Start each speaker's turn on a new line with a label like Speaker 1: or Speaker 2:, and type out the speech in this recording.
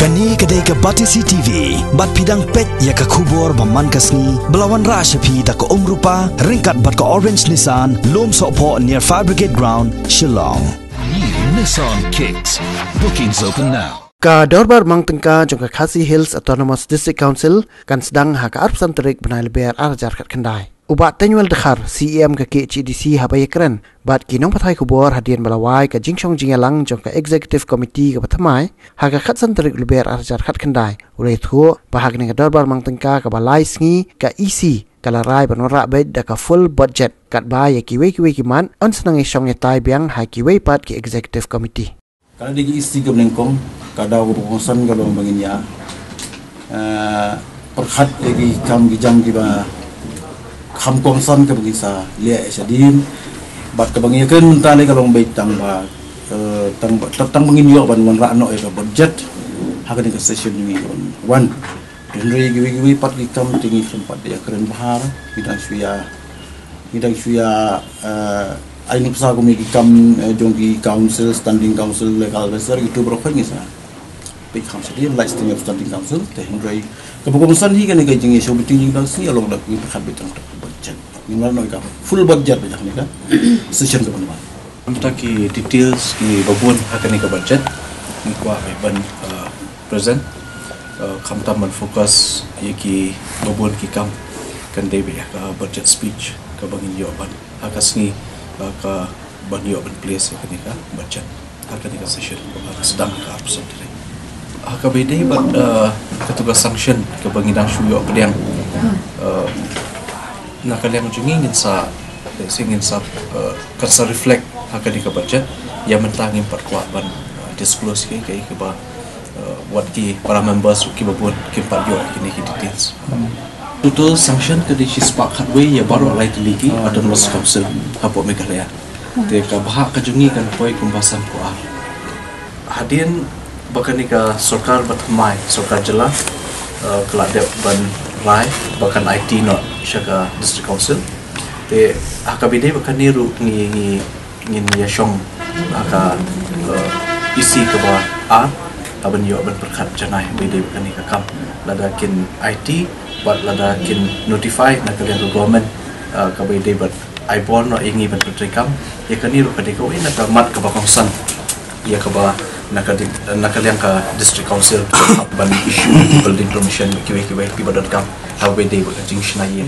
Speaker 1: Kani kedai ke Batisi TV, bat pidang pet ya ke kubur baman kasni, belawan rashapi tak ke rupa, ringkat bat ke Orange Nissan, lom sokpo near Fire Brigade Ground, Shillong.
Speaker 2: New Nissan Kicks. Bookings open now.
Speaker 3: Ka Dorbar Mang Tengka jong ka Khasi Hills Autonomous District Council kan sedang ha ka arpsan terik benai leber arjar kat kendai. Ubat tenyual dekhar CEM ke KCDC habaya keren bat kinong pathai kubor hadian balawai ka jingshong jingalang jong ka Executive Committee ka pathamai ha ka khatsan terik leber arjar kat kendai. Ulai thu bahag ni ka Dorbar Mang Tengka ka balai sngi ka EC kalarai banora bed da ka full budget kat ba ya kiwe kiman on senang isong ya tai biang ha kiwe pat ki Executive Committee.
Speaker 4: Kalau digi isi ke Melengkong, kadang berkonsen kalau banginnya, perhat lagi kam gijang kiba, kam konsen ke bangisa lihat esadin, bat ke banginnya kan mentari kalau baik tang bangin yo ban rakno ke budget, hakan ke session ini one, Henry giwi pat kam tinggi sempat dia keren bahar, bidang suya ini pasal kami kam jongki council, standing council, legal advisor itu berapa ni sah? Baik kam sedih, listing of standing council, Henry. Kebukuan ni kan negara jengi, so betul juga sih, along dah kita kan betul budget. Ini mana nak full budget macam ni kan? Session ke mana?
Speaker 5: Kita ki details ki babun akan ni ke budget, ni kuah ban present. Kam taman fokus ki babun ki kam kan debe ke budget speech ke bangin jawaban. Akas ni ka banyo ban place ka ni ka budget ka ni ka session sedang ka absent ni ka bede bat ketugas sanction ka bangidang suyo pediang na kaliang jungi ngin sa kan sa reflect ka ni ka budget ya mentangin perkuat ban disclose ke ba what ki para members ki babon ki paryo kini ki details total sanction ke di Shispak Hatway ya baru alai teliki Autonomous Council Kapok Meghalaya. Teka bahak kajungi kan poi kumbasan ko hadian bahkan ni ka sorkar batmai sorkar jela kelak ban rai bahkan IT not syaka District Council. Te akabide bahkan ni ru ngin ya syong aka isi ke ba aban yo ban perkat janai bide bahkan ni ka kam ladakin IT buat lada kin notify nak kalian ke government kabai day but I born no ingi ban petrikam ya kani ru kadiko ina ka mat ka bakongsan ya ka ba nak kalian ke district council ban issue building permission kiwe pi badot kam kabai day ba jing shnai